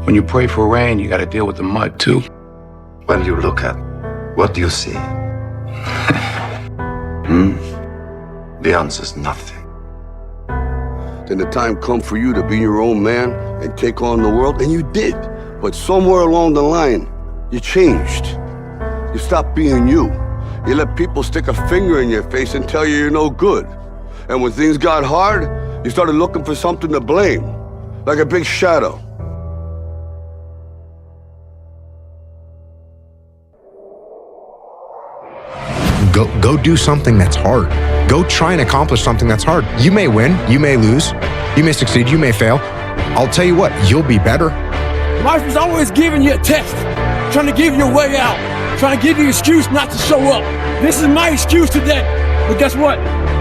When you pray for rain, you gotta deal with the mud too. When you look at, what do you see? The answer's nothing. Then the time come for you to be your own man and take on the world, and you did. But somewhere along the line, you changed. You stopped being you. You let people stick a finger in your face and tell you you're no good. And when things got hard, you started looking for something to blame, like a big shadow. Go do something that's hard. Go try and accomplish something that's hard. You may win, you may lose, you may succeed, you may fail. I'll tell you what, you'll be better. Life is always giving you a test, trying to give you a way out, trying to give you an excuse not to show up. This is my excuse today. But guess what?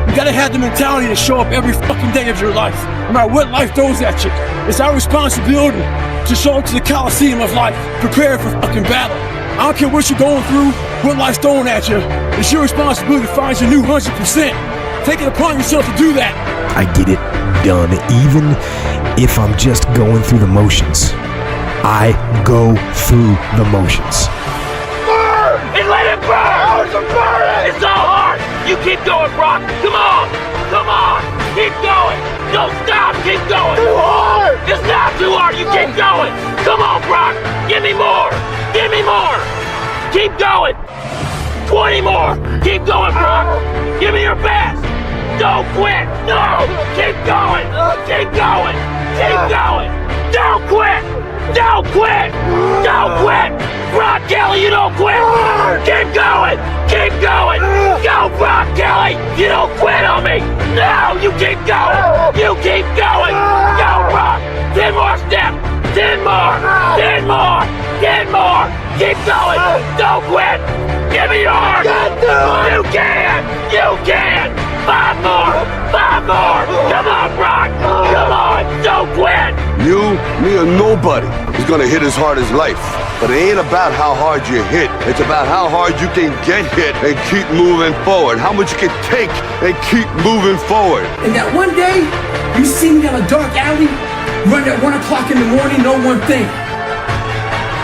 You gotta have the mentality to show up every fucking day of your life, no matter what life throws at you. It's our responsibility to show up to the Coliseum of life, prepared for fucking battle. I don't care what you're going through, what life's throwing at you. It's your responsibility to find your new 100%. Take it upon yourself to do that. I get it done, even if I'm just going through the motions. I go through the motions. Burn! And let it burn! It's so hard! You keep going, Brock! Come on! Come on! Keep going! Don't stop! Keep going! Too hard! It's not too hard! You keep going! Come on, Brock! Give me more! Give me more! Keep going! 20 more! Keep going, Brock! Give me your best! Don't quit! No! Keep going! Keep going! Keep going! Don't quit! Don't quit! Don't quit! Brock Kelly, you don't quit! Keep going! Keep going! Go, Brock Kelly! You don't quit on me! No! You keep going! You keep going! Go, Brock! 10 more steps! 10 more! 10 more! 10 more! Keep going! Don't quit! Give me yours! You can! You can! 5 more! 5 more! Come on, Brock! Come on! Don't quit! You, me, or nobody is gonna hit as hard as life. But it ain't about how hard you hit. It's about how hard you can get hit and keep moving forward. How much you can take and keep moving forward. And that one day, you see me down a dark alley, run at 1 o'clock in the morning, know one thing.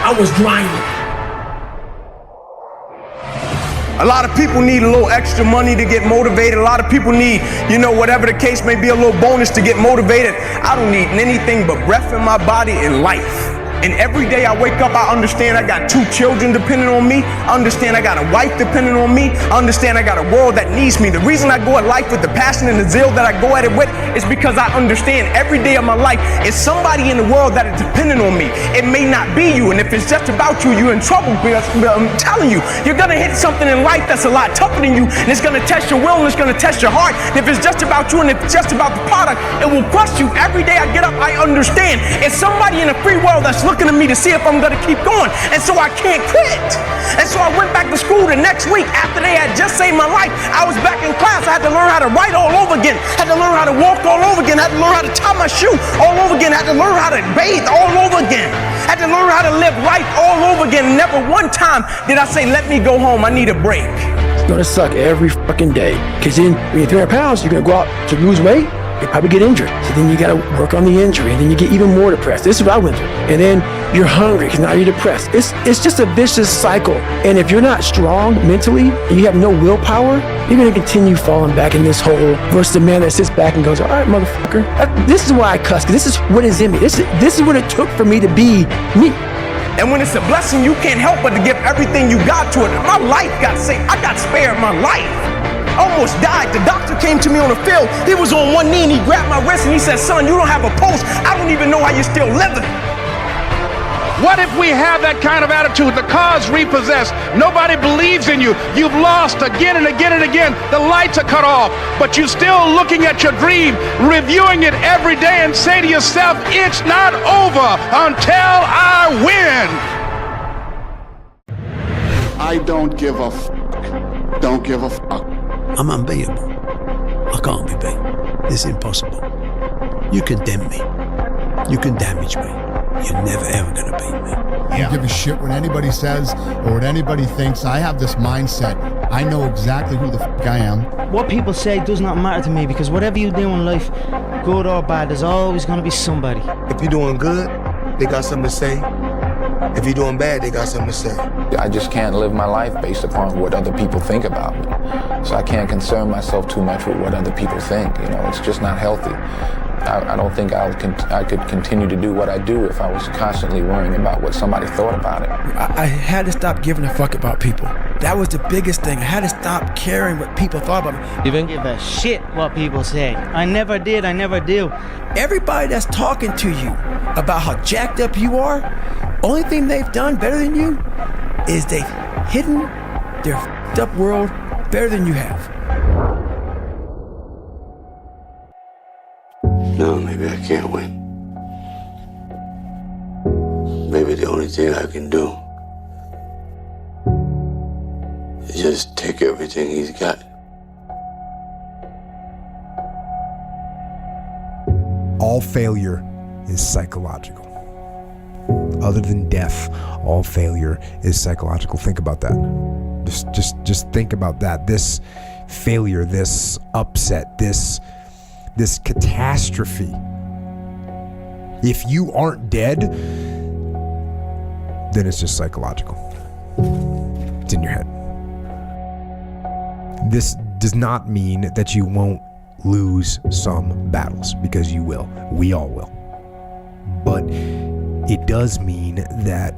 I was grinding. A lot of people need a little extra money to get motivated. A lot of people need, whatever the case may be, a little bonus to get motivated. I don't need anything but breath in my body and life. And every day I wake up, I understand I got 2 children depending on me. I understand I got a wife depending on me. I understand I got a world that needs me. The reason I go at life with the passion and the zeal that I go at it with is because I understand every day of my life is somebody in the world that is dependent on me. It may not be you, and if it's just about you, you're in trouble. Because I'm telling you, you're gonna hit something in life that's a lot tougher than you, and it's gonna test your will and it's gonna test your heart. And if it's just about you and if it's just about the product, it will crush you. Every day I get up, I understand it's somebody in the free world that's looking at me to see if I'm gonna keep going, and so I can't quit. And so I went back to school the next week after they had just saved my life. I was back in class. I had to learn how to write all over again, had to learn how to walk all over again, had to learn how to tie my shoe all over again, had to learn how to bathe all over again, had to learn how to live life all over again. Never one time did I say, let me go home, I need a break. It's gonna suck every fucking day, because then when you're 300 pounds, you're gonna go out to lose weight, you probably get injured. So then you gotta work on the injury, and then you get even more depressed. This is what I went through. And then you're hungry, because now you're depressed. It's just a vicious cycle. And if you're not strong mentally, and you have no willpower, you're gonna continue falling back in this hole versus the man that sits back and goes, all right, motherfucker. This is why I cuss, because this is what is in me. This is what it took for me to be me. And when it's a blessing, you can't help but to give everything you got to it. My life got saved. I got spared my life. Almost died. The doctor came to me on the field. He was on one knee and he grabbed my wrist and he said, son, you don't have a pulse. I don't even know how you're still living. What if we have that kind of attitude? The car's repossessed. Nobody believes in you. You've lost again and again and again. The lights are cut off, but you're still looking at your dream, reviewing it every day and say to yourself, it's not over until I win. I don't give a fuck. Don't give a fuck. I'm unbeatable. I can't be beat. It's impossible. You condemn me. You can damage me. You're never ever gonna beat me. I don't give a shit what anybody says or what anybody thinks. I have this mindset. I know exactly who the fuck I am. What people say does not matter to me, because whatever you do in life, good or bad, there's always gonna be somebody. If you're doing good, they got something to say. If you're doing bad, they got something to say. I just can't live my life based upon what other people think about me. So I can't concern myself too much with what other people think. You know, it's just not healthy. I don't think I could continue to do what I do if I was constantly worrying about what somebody thought about it. I had to stop giving a fuck about people. That was the biggest thing. I had to stop caring what people thought about me. Even give a shit what people say. I never did, I never do. Everybody that's talking to you about how jacked up you are, only thing they've done better than you is they've hidden their f***ed up world better than you have. No, maybe I can't win. Maybe the only thing I can do is just take everything he's got. All failure is psychological. Other than death, all failure is psychological. Think about that. Just think about that. This failure, this upset, this catastrophe. If you aren't dead, then it's just psychological. It's in your head. This does not mean that you won't lose some battles, because you will. We all will. But it does mean that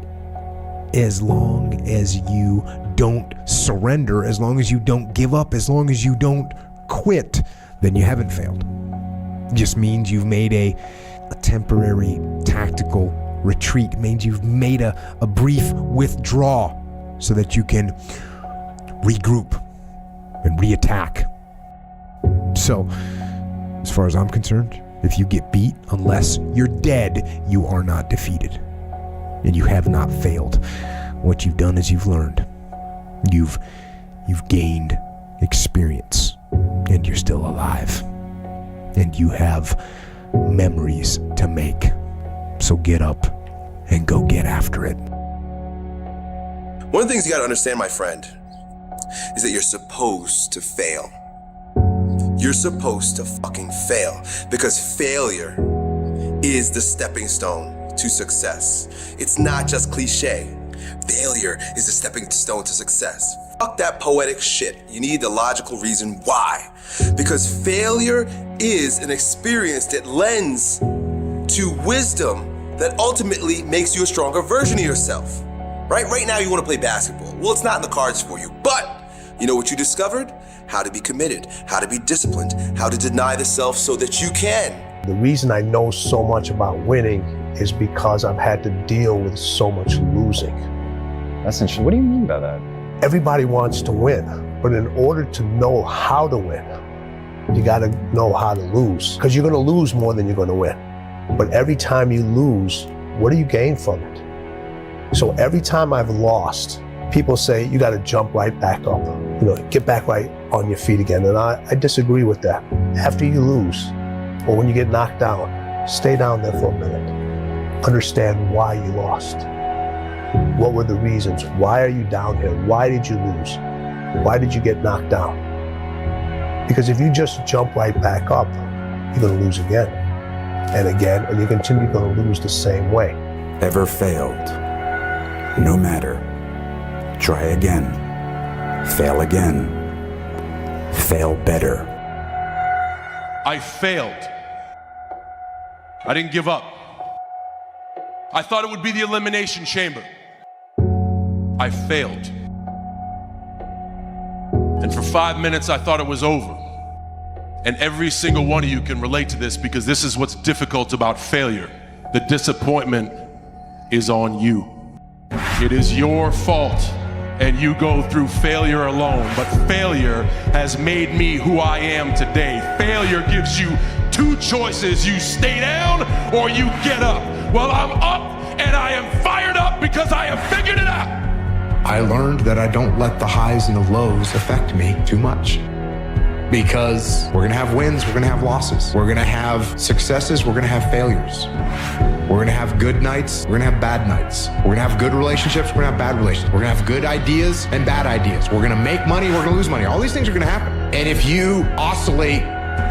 as long as you don't surrender, as long as you don't give up, as long as you don't quit, then you haven't failed. It just means you've made a temporary tactical retreat. It means you've made a brief withdrawal so that you can regroup and reattack. So, as far as I'm concerned, if you get beat, unless you're dead, you are not defeated. And you have not failed. What you've done is you've learned. You've gained experience, and you're still alive. And you have memories to make. So get up and go get after it. One of the things you gotta understand, my friend, is that you're supposed to fail. You're supposed to fucking fail, because failure is the stepping stone to success. It's not just cliche. Failure is the stepping stone to success. Fuck that poetic shit. You need the logical reason why. Because failure is an experience that lends to wisdom that ultimately makes you a stronger version of yourself. Right now you want to play basketball. Well, it's not in the cards for you, but you know what you discovered? How to be committed, how to be disciplined, how to deny the self so that you can. The reason I know so much about winning is because I've had to deal with so much losing. That's interesting. What do you mean by that? Everybody wants to win, but in order to know how to win, you gotta know how to lose, because you're gonna lose more than you're gonna win. But every time you lose, what do you gain from it? So every time I've lost, people say you gotta jump right back up, get back right on your feet again. And I disagree with that. After you lose, or when you get knocked down, stay down there for a minute. Understand why you lost. What were the reasons? Why are you down here? Why did you lose? Why did you get knocked down? Because if you just jump right back up, you're gonna lose again and again, and you continue gonna lose the same way. Ever failed? No matter. Try again. Fail again. Fail better. I failed. I didn't give up. I thought it would be the elimination chamber. I failed. And for 5 minutes, I thought it was over. And every single one of you can relate to this, because this is what's difficult about failure. The disappointment is on you. It is your fault, and you go through failure alone. But failure has made me who I am today. Failure gives you two choices. You stay down or you get up. Well, I'm up, and I am fired up because I have figured it out. I learned that I don't let the highs and the lows affect me too much. Because we're gonna have wins, we're gonna have losses. We're gonna have successes, we're gonna have failures. We're gonna have good nights, we're gonna have bad nights. We're gonna have good relationships, we're gonna have bad relationships. We're gonna have good ideas and bad ideas. We're gonna make money, we're gonna lose money. All these things are gonna happen. And if you oscillate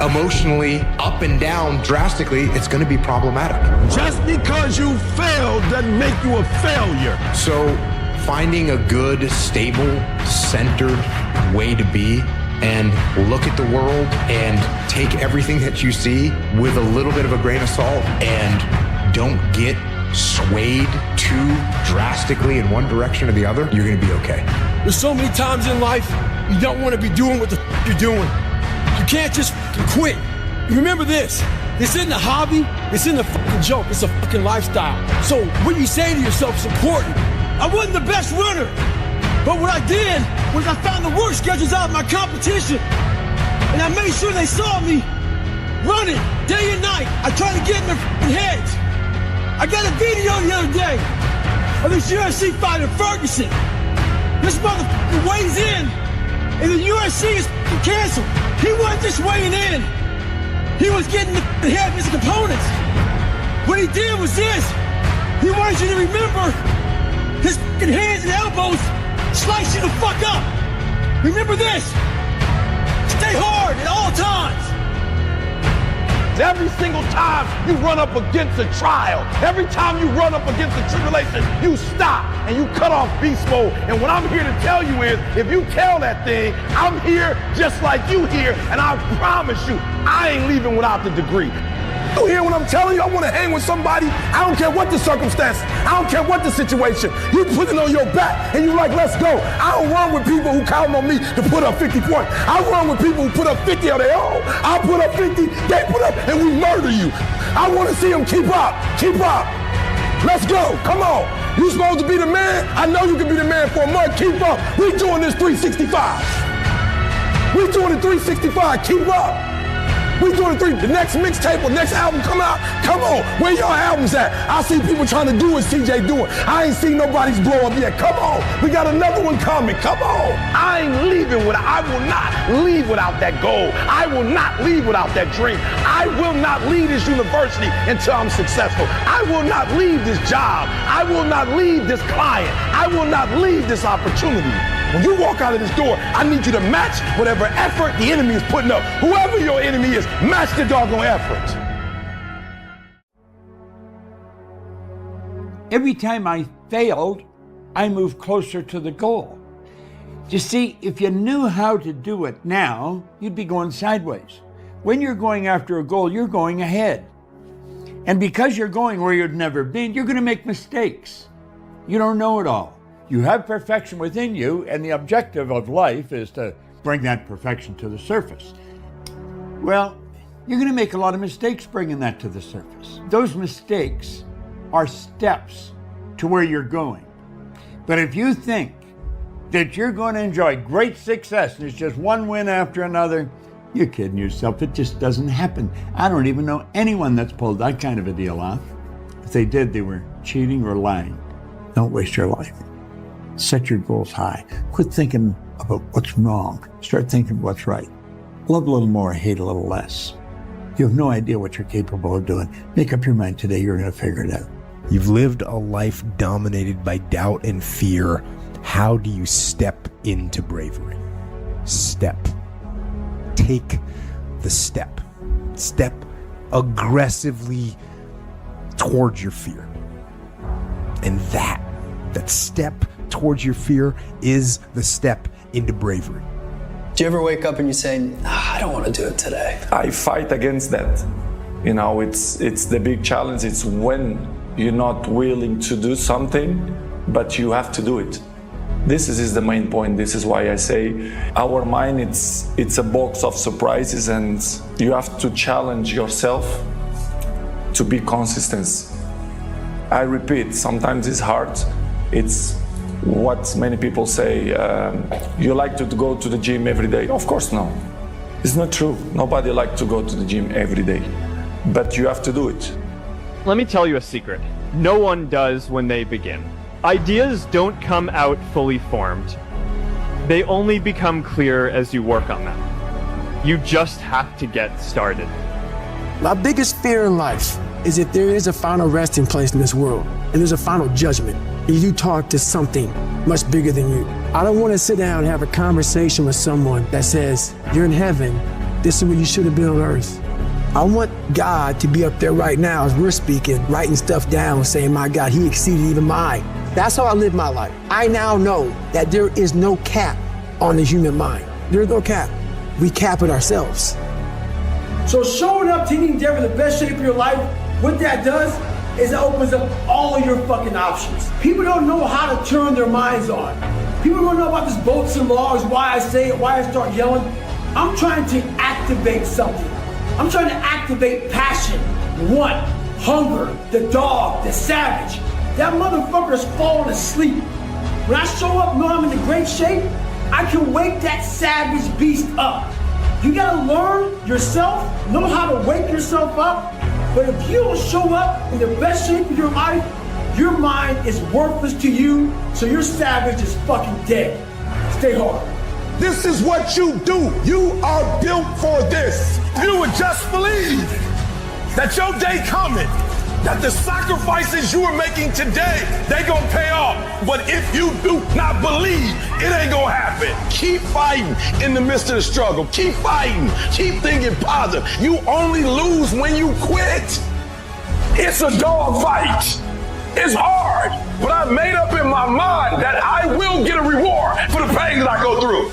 emotionally up and down drastically, it's going to be problematic. Just because you failed doesn't make you a failure. So finding a good, stable, centered way to be and look at the world and take everything that you see with a little bit of a grain of salt and don't get swayed too drastically in one direction or the other, you're going to be okay. There's so many times in life you don't want to be doing what the you're doing. You can't just quit. Remember this. This isn't a hobby. This isn't a fucking joke. It's a fucking lifestyle. So what you say to yourself is important. I wasn't the best runner, but what I did was I found the work schedules out of my competition, and I made sure they saw me running day and night. I tried to get in their fucking heads. I got a video the other day of this UFC fighter, Ferguson. This motherfucker weighs in, and the UFC is canceled. He wasn't just weighing in. He was getting the head of his opponents. What he did was this. He wants you to remember his fucking hands and elbows slice you the fuck up. Remember this. Stay hard at all times. Every single time you run up against a trial, every time you run up against a tribulation, you stop and you cut off beast mode. And what I'm here to tell you is, if you tell that thing, I'm here just like you here, and I promise you, I ain't leaving without the degree. You hear what I'm telling you? I want to hang with somebody. I don't care what the circumstance. I don't care what the situation. You put it on your back and you like, let's go. I don't run with people who count on me to put up 50 points. I run with people who put up 50 on their own. I put up 50, they put up, and we murder you. I want to see them keep up. Keep up. Let's go. Come on. You supposed to be the man? I know you can be the man for a month. Keep up. We doing this 365. We doing it 365. Keep up. We doing the next mixtape or next album come out. Come on, where your albums at? I see people trying to do what CJ doing. I ain't seen nobody's blow up yet. Come on, we got another one coming. Come on. I ain't leaving without. I will not leave without that goal. I will not leave without that dream. I will not leave this university until I'm successful. I will not leave this job. I will not leave this client. I will not leave this opportunity. When you walk out of this door, I need you to match whatever effort the enemy is putting up. Whoever your enemy is, match the doggone effort. Every time I failed, I moved closer to the goal. You see, if you knew how to do it now, you'd be going sideways. When you're going after a goal, you're going ahead. And because you're going where you've never been, you're going to make mistakes. You don't know it all. You have perfection within you, and the objective of life is to bring that perfection to the surface. Well, you're going to make a lot of mistakes bringing that to the surface. Those mistakes are steps to where you're going. But if you think that you're going to enjoy great success and it's just one win after another, you're kidding yourself. It just doesn't happen. I don't even know anyone that's pulled that kind of a deal off. If they did, they were cheating or lying. Don't waste your life. Set your goals high. Quit thinking about what's wrong. Start thinking what's right. Love a little more, hate a little less. You have no idea what you're capable of doing. Make up your mind today, you're going to figure it out. You've lived a life dominated by doubt and fear. How do you step into bravery? Step. Take the step. Step aggressively towards your fear. And that step towards your fear is the step into bravery. Do you ever wake up and you say, I don't want to do it today? I fight against that. You know, it's the big challenge. It's when you're not willing to do something, but you have to do it. This is the main point. This is why I say our mind, it's a box of surprises, and you have to challenge yourself to be consistent. I repeat, sometimes it's hard. It's what many people say, you like to go to the gym every day. Of course no. It's not true. Nobody likes to go to the gym every day. But you have to do it. Let me tell you a secret. No one does when they begin. Ideas don't come out fully formed. They only become clear as you work on them. You just have to get started. My biggest fear in life is that there is a final resting place in this world, and there's a final judgment. And you talk to something much bigger than you. I don't want to sit down and have a conversation with someone that says, you're in heaven, this is where you should have been on earth. I want God to be up there right now as we're speaking, writing stuff down, saying, my God, he exceeded even mine. That's how I live my life. I now know that there is no cap on the human mind. There's no cap. We cap it ourselves. So showing up to eating endeavor the best shape of your life, what that does is it opens up all of your fucking options. People don't know how to turn their minds on. People don't know about this bolts and laws, why I say it, why I start yelling. I'm trying to activate something. I'm trying to activate passion, want, hunger, the dog, the savage. That motherfucker's falling asleep. When I show up knowing I'm in great shape, I can wake that savage beast up. You gotta learn yourself, know how to wake yourself up. But if you don't show up in the best shape of your life, your mind is worthless to you, so your savage is fucking dead. Stay hard. This is what you do. You are built for this. You would just believe that your day coming, that the sacrifices you are making today, they gonna pay off. But if you do not believe, it ain't gonna happen. Keep fighting in the midst of the struggle. Keep fighting. Keep thinking positive. You only lose when you quit. It's a dog fight. It's hard, but I made up in my mind that I will get a reward for the pain that I go through.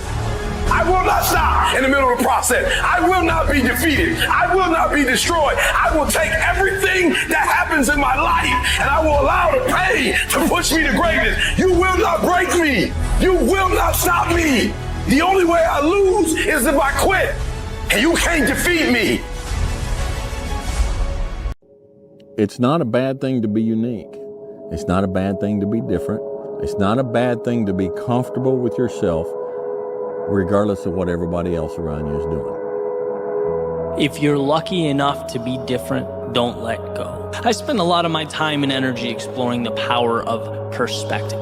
I will not stop in the middle of the process. I will not be defeated. I will not be destroyed. I will take everything that happens in my life and I will allow the pain to push me to greatness. You will not break me. You will not stop me. The only way I lose is if I quit. And you can't defeat me. It's not a bad thing to be unique. It's not a bad thing to be different. It's not a bad thing to be comfortable with yourself, regardless of what everybody else around you is doing. If you're lucky enough to be different, don't let go. I spend a lot of my time and energy exploring the power of perspective.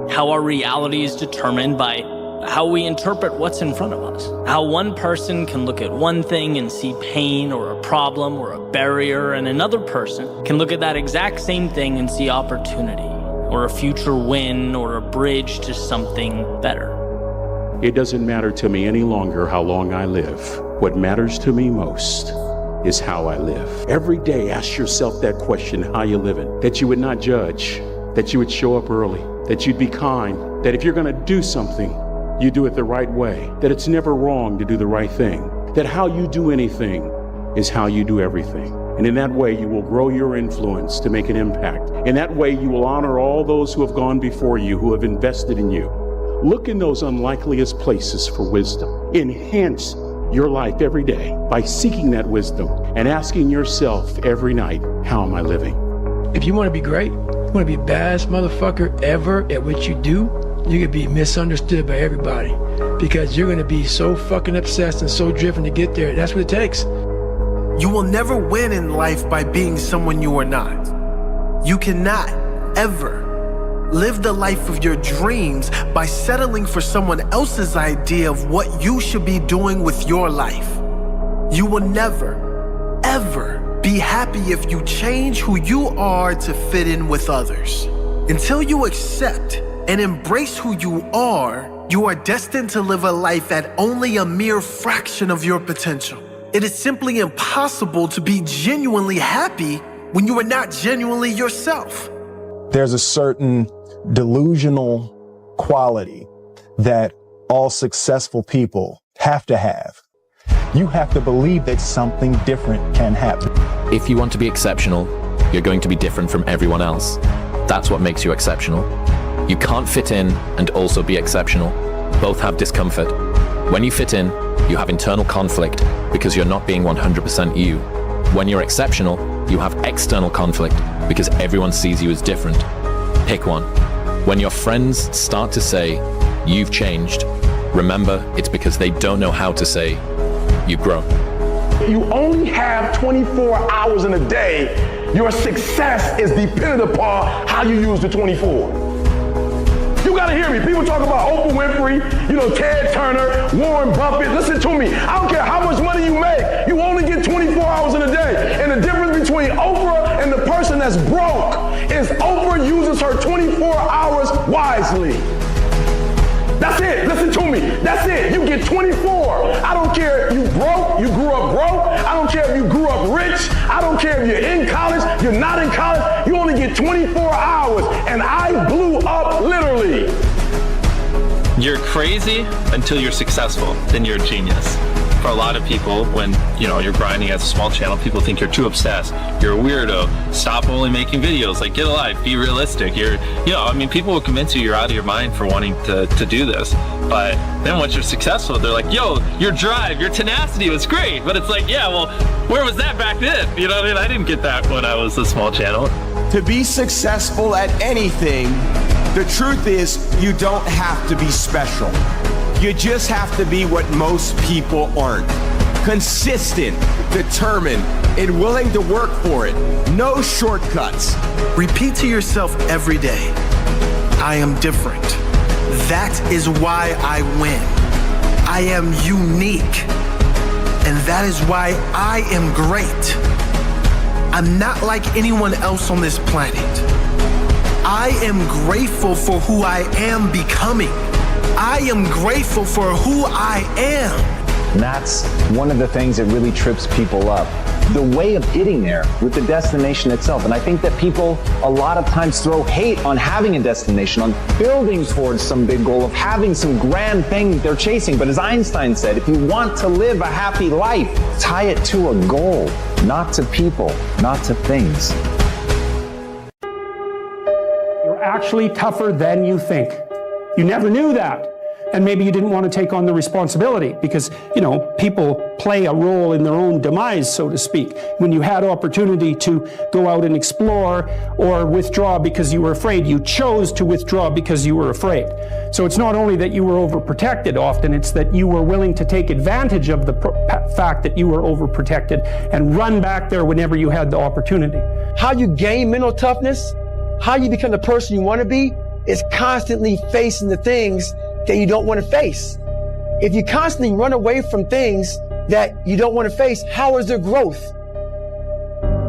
How our reality is determined by how we interpret what's in front of us. How one person can look at one thing and see pain or a problem or a barrier, and another person can look at that exact same thing and see opportunity or a future win or a bridge to something better. It doesn't matter to me any longer how long I live. What matters to me most is how I live. Every day ask yourself that question, how you living? That you would not judge, that you would show up early, that you'd be kind, that if you're gonna do something, you do it the right way, that it's never wrong to do the right thing, that how you do anything is how you do everything. And in that way, you will grow your influence to make an impact. In that way, you will honor all those who have gone before you, who have invested in you. Look in those unlikeliest places for wisdom. Enhance your life every day by seeking that wisdom and asking yourself every night, how am I living? If you want to be great, you want to be the baddest motherfucker ever at what you do, you could be misunderstood by everybody because you're going to be so fucking obsessed and so driven to get there. That's what it takes. You will never win in life by being someone you are not. You cannot ever live the life of your dreams by settling for someone else's idea of what you should be doing with your life. You will never, ever be happy if you change who you are to fit in with others. Until you accept and embrace who you are destined to live a life at only a mere fraction of your potential. It is simply impossible to be genuinely happy when you are not genuinely yourself. There's a certain delusional quality that all successful people have to have. You have to believe that something different can happen. If you want to be exceptional, you're going to be different from everyone else. That's what makes you exceptional. You can't fit in and also be exceptional. Both have discomfort. When you fit in, you have internal conflict because you're not being 100% you. When you're exceptional, you have external conflict because everyone sees you as different. Pick one. When your friends start to say, you've changed, remember it's because they don't know how to say, you've grown. You only have 24 hours in a day. Your success is dependent upon how you use the 24. You gotta hear me. People talk about Oprah Winfrey, Ted Turner, Warren Buffett. Listen to me. I don't care how much money you make. You only get 24 hours in a day. And the difference between Oprah and the person that's broke is Oprah uses her 24 hours wisely. That's it. Listen to me. That's it. You get 24. I don't care if you broke, you grew up broke. I don't care if you grew up rich. I don't care if you're in college, you're not in college. You only get 24 hours, and I blew up literally. You're crazy until you're successful, then you're a genius. For a lot of people, when you're grinding as a small channel, people think you're too obsessed. You're a weirdo. Stop only making videos. Like, get a life. Be realistic. People will convince you you're out of your mind for wanting to do this. But then once you're successful, they're like, yo, your drive, your tenacity was great. But it's like, yeah, well, where was that back then? You know what I mean? I didn't get that when I was a small channel. To be successful at anything, the truth is you don't have to be special. You just have to be what most people aren't. Consistent, determined, and willing to work for it. No shortcuts. Repeat to yourself every day, I am different. That is why I win. I am unique. And that is why I am great. I'm not like anyone else on this planet. I am grateful for who I am becoming. I am grateful for who I am. And that's one of the things that really trips people up. The way of getting there with the destination itself. And I think that people a lot of times throw hate on having a destination, on building towards some big goal, of having some grand thing that they're chasing. But as Einstein said, if you want to live a happy life, tie it to a goal, not to people, not to things. You're actually tougher than you think. You never knew that. And maybe you didn't want to take on the responsibility because, people play a role in their own demise, so to speak. When you had opportunity to go out and explore or withdraw because you were afraid, you chose to withdraw because you were afraid. So it's not only that you were overprotected often, it's that you were willing to take advantage of the fact that you were overprotected and run back there whenever you had the opportunity. How you gain mental toughness, how you become the person you want to be, is constantly facing the things that you don't want to face. If you constantly run away from things that you don't want to face, how is there growth?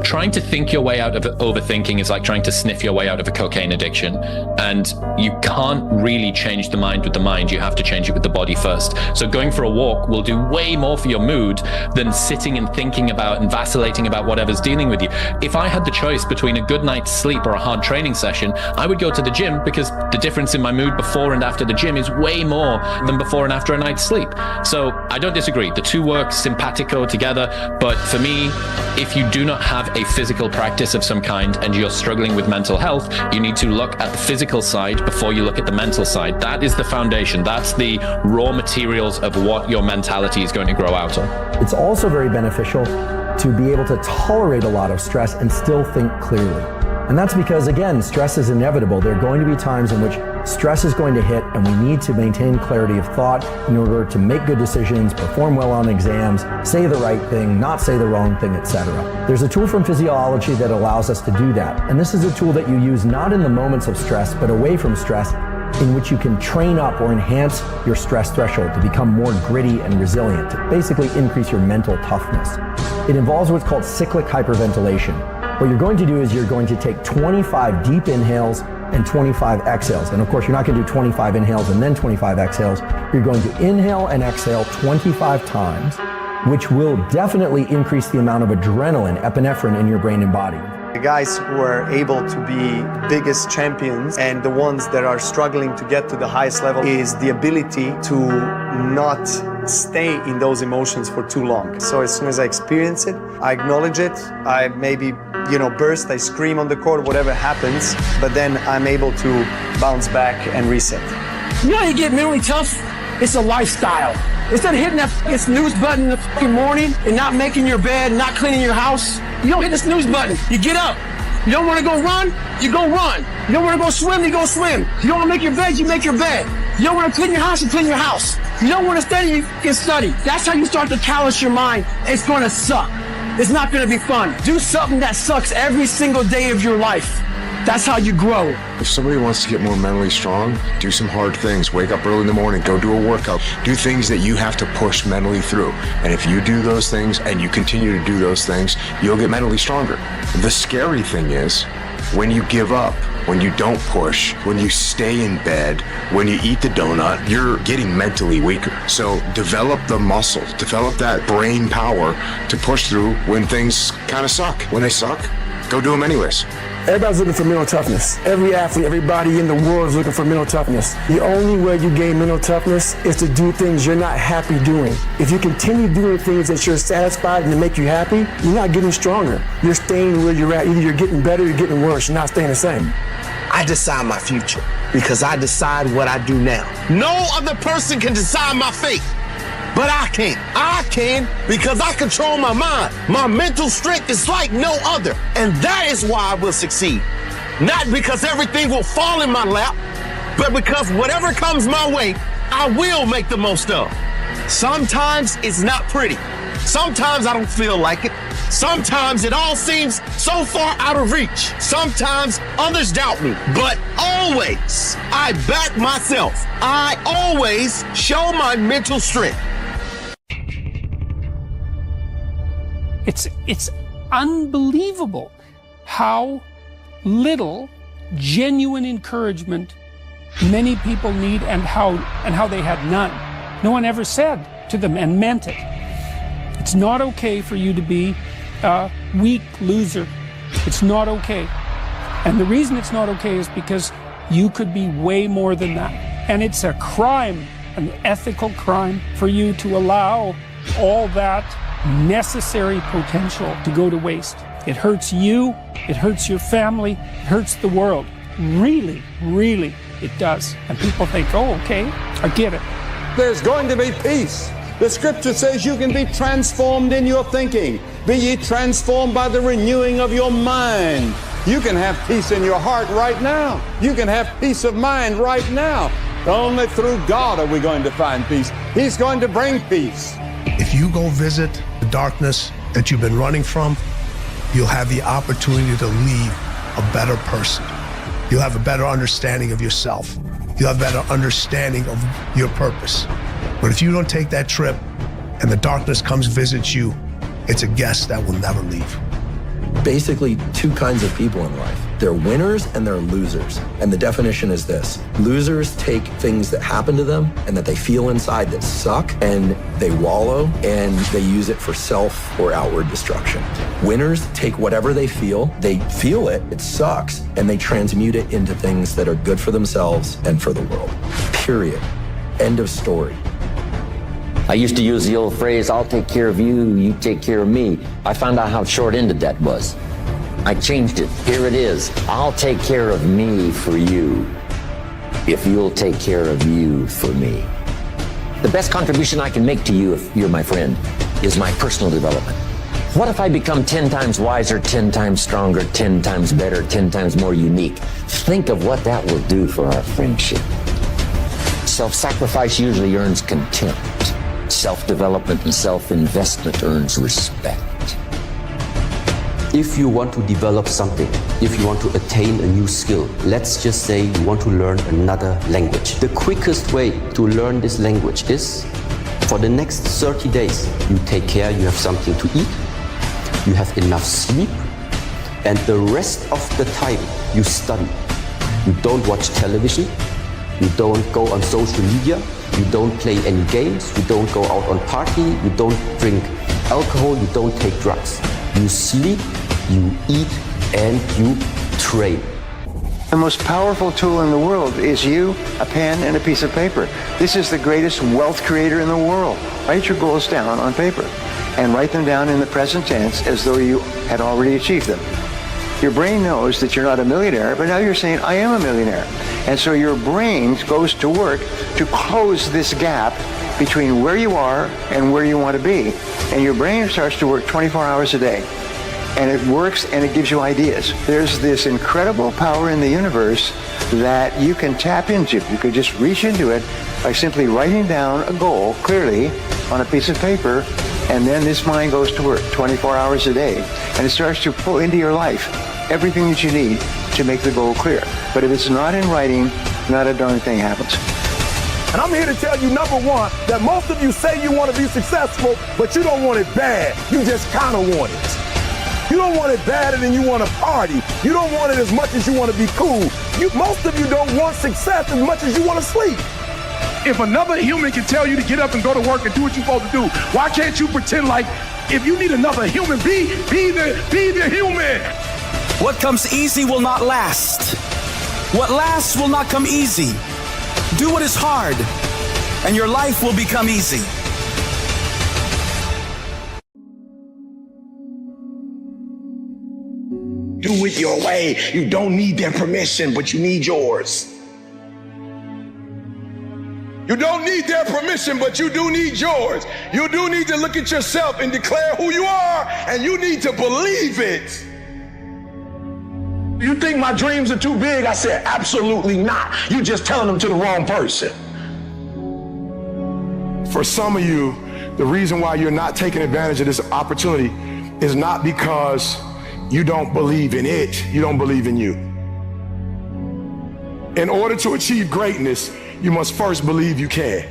Trying to think your way out of overthinking is like trying to sniff your way out of a cocaine addiction. And you can't really change the mind with the mind. You have to change it with the body first. So going for a walk will do way more for your mood than sitting and thinking about and vacillating about whatever's dealing with you. If I had the choice between a good night's sleep or a hard training session, I would go to the gym because the difference in my mood before and after the gym is way more than before and after a night's sleep. So I don't disagree. The two work simpatico together. But for me, if you do not have a physical practice of some kind and you're struggling with mental health, you need to look at the physical side before you look at the mental side. That is the foundation. That's the raw materials of what your mentality is going to grow out of. It's also very beneficial to be able to tolerate a lot of stress and still think clearly. And that's because, again, stress is inevitable. There are going to be times in which stress is going to hit and we need to maintain clarity of thought in order to make good decisions, perform well on exams, say the right thing, not say the wrong thing, etc. There's a tool from physiology that allows us to do that. And this is a tool that you use not in the moments of stress, but away from stress, in which you can train up or enhance your stress threshold to become more gritty and resilient, to basically increase your mental toughness. It involves what's called cyclic hyperventilation. What you're going to do is you're going to take 25 deep inhales and 25 exhales. And of course, you're not going to do 25 inhales and then 25 exhales. You're going to inhale and exhale 25 times, which will definitely increase the amount of adrenaline, epinephrine in your brain and body. The guys who are able to be biggest champions and the ones that are struggling to get to the highest level is the ability to not stay in those emotions for too long. So as soon as I experience it, I acknowledge it, I maybe, burst, I scream on the court, whatever happens, but then I'm able to bounce back and reset. You know how you get mentally tough? It's a lifestyle. Instead of hitting that snooze button in the fucking morning and not making your bed, not cleaning your house, you don't hit the snooze button. You get up. You don't want to go run, you go run. You don't want to go swim, you go swim. You don't want to make your bed, you make your bed. You don't want to clean your house, you clean your house. You don't want to study, you can study. That's how you start to callous your mind. It's going to suck. It's not going to be fun. Do something that sucks every single day of your life. That's how you grow. If somebody wants to get more mentally strong, do some hard things. Wake up early in the morning, go do a workout. Do things that you have to push mentally through. And if you do those things and you continue to do those things, you'll get mentally stronger. The scary thing is, when you give up, when you don't push, when you stay in bed, when you eat the donut, you're getting mentally weaker. So develop the muscle, develop that brain power to push through when things kind of suck. When they suck, go do them anyways. Everybody's looking for mental toughness. Every athlete, everybody in the world is looking for mental toughness. The only way you gain mental toughness is to do things you're not happy doing. If you continue doing things that you're satisfied and that make you happy, you're not getting stronger. You're staying where you're at. Either you're getting better or you're getting worse. You're not staying the same. I decide my future because I decide what I do now. No other person can decide my fate, but I can. I can because I control my mind. My mental strength is like no other, and that is why I will succeed. Not because everything will fall in my lap, but because whatever comes my way, I will make the most of. Sometimes it's not pretty. Sometimes I don't feel like it. Sometimes it all seems so far out of reach. Sometimes others doubt me, but always I back myself. I always show my mental strength. It's unbelievable how little genuine encouragement many people need and how they had none. No one ever said to them and meant it. It's not okay for you to be a weak loser. It's not okay. And the reason it's not okay is because you could be way more than that. And it's a crime, an ethical crime, for you to allow all that necessary potential to go to waste. It hurts you, it hurts your family, it hurts the world. Really, really, it does. And people think, oh, okay, I get it. There's going to be peace. The scripture says you can be transformed in your thinking. Be ye transformed by the renewing of your mind. You can have peace in your heart right now. You can have peace of mind right now. Only through God are we going to find peace. He's going to bring peace. If you go visit the darkness that you've been running from, you'll have the opportunity to leave a better person. You'll have a better understanding of yourself. You'll have a better understanding of your purpose. But if you don't take that trip and the darkness comes visit you, it's a guest that will never leave. Basically, two kinds of people in life. They're winners and they're losers. And the definition is this. Losers take things that happen to them and that they feel inside that suck, and they wallow and they use it for self or outward destruction. Winners take whatever they feel it sucks, and they transmute it into things that are good for themselves and for the world. Period. End of story. I used to use the old phrase, I'll take care of you, you take care of me. I found out how short-ended that was. I changed it. Here it is. I'll take care of me for you, if you'll take care of you for me. The best contribution I can make to you, if you're my friend, is my personal development. What if I become 10 times wiser, 10 times stronger, 10 times better, 10 times more unique? Think of what that will do for our friendship. Self-sacrifice usually earns contempt. Self-development and self-investment earns respect. If you want to develop something, if you want to attain a new skill, let's just say you want to learn another language. The quickest way to learn this language is, for the next 30 days, you take care you have something to eat, you have enough sleep, and the rest of the time you study. You don't watch television, you don't go on social media, you don't play any games, you don't go out on party, you don't drink alcohol, you don't take drugs. You sleep, you eat, and you train. The most powerful tool in the world is you, a pen, and a piece of paper. This is the greatest wealth creator in the world. Write your goals down on paper and write them down in the present tense as though you had already achieved them. Your brain knows that you're not a millionaire, but now you're saying, I am a millionaire. And so your brain goes to work to close this gap between where you are and where you want to be. And your brain starts to work 24 hours a day. And it works and it gives you ideas. There's this incredible power in the universe that you can tap into. You could just reach into it by simply writing down a goal clearly on a piece of paper, and then this mind goes to work 24 hours a day. And it starts to pull into your life everything that you need to make the goal clear. But if it's not in writing, not a darn thing happens. And I'm here to tell you, number one, that most of you say you want to be successful, but you don't want it bad. You just kind of want it. You don't want it badder than you want to party. You don't want it as much as you want to be cool. Most of you don't want success as much as you want to sleep. If another human can tell you to get up and go to work and do what you're supposed to do, why can't you pretend like if you need another human, be the human? What comes easy will not last. What lasts will not come easy. Do what is hard, and your life will become easy. Do it your way. You don't need their permission, but you need yours. You don't need their permission, but you do need yours. You do need to look at yourself and declare who you are, and you need to believe it. You think my dreams are too big? I said, absolutely not. You're just telling them to the wrong person. For some of you, the reason why you're not taking advantage of this opportunity is not because you don't believe in it, you don't believe in you. In order to achieve greatness, you must first believe you can.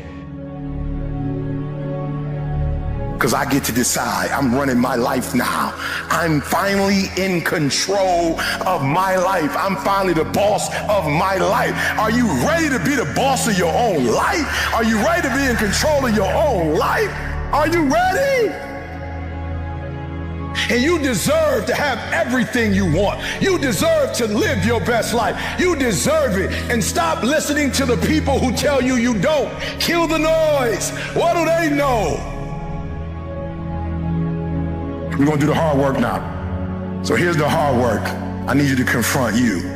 Because I get to decide. I'm running my life now. I'm finally in control of my life. I'm finally the boss of my life. Are you ready to be the boss of your own life? Are you ready to be in control of your own life? Are you ready? And you deserve to have everything you want. You deserve to live your best life. You deserve it. And stop listening to the people who tell you you don't. Kill the noise. What do they know? We're gonna do the hard work now. So here's the hard work. I need you to confront you.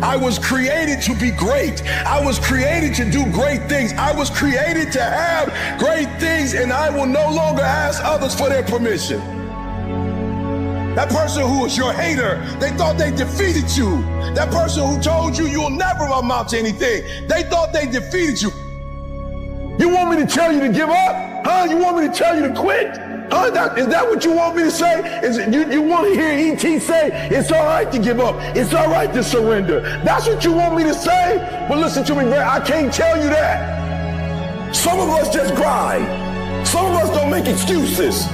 I was created to be great. I was created to do great things. I was created to have great things, and I will no longer ask others for their permission. That person who was your hater, they thought they defeated you. That person who told you you'll never amount to anything, they thought they defeated you. You want me to tell you to give up? Huh? You want me to tell you to quit? Huh? Is that what you want me to say? You want to hear E.T. say, it's all right to give up. It's all right to surrender. That's what you want me to say? But listen to me, man, I can't tell you that. Some of us just grind. Some of us don't make excuses.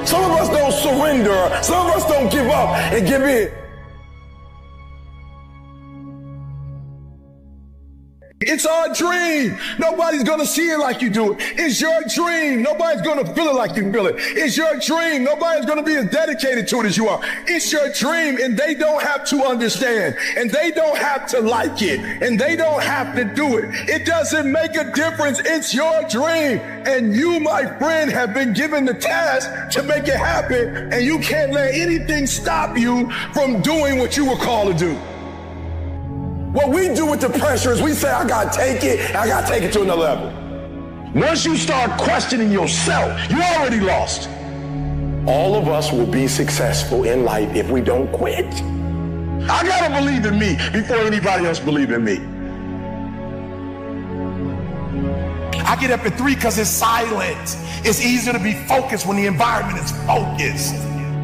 Some of us don't surrender. Some of us don't give up and give in. It's our dream. Nobody's gonna see it like you do it. It's your dream. Nobody's gonna feel it like you feel it. It's your dream. Nobody's gonna be as dedicated to it as you are. It's your dream, and they don't have to understand, and they don't have to like it, and they don't have to do it. It doesn't make a difference. It's your dream, and you, my friend, have been given the task to make it happen, and you can't let anything stop you from doing what you were called to do. What we do with the pressure is we say, I gotta take it, I gotta take it to another level. Once you start questioning yourself, you already lost. All of us will be successful in life if we don't quit. I gotta believe in me before anybody else believes in me. I get up at 3 because it's silent. It's easier to be focused when the environment is focused.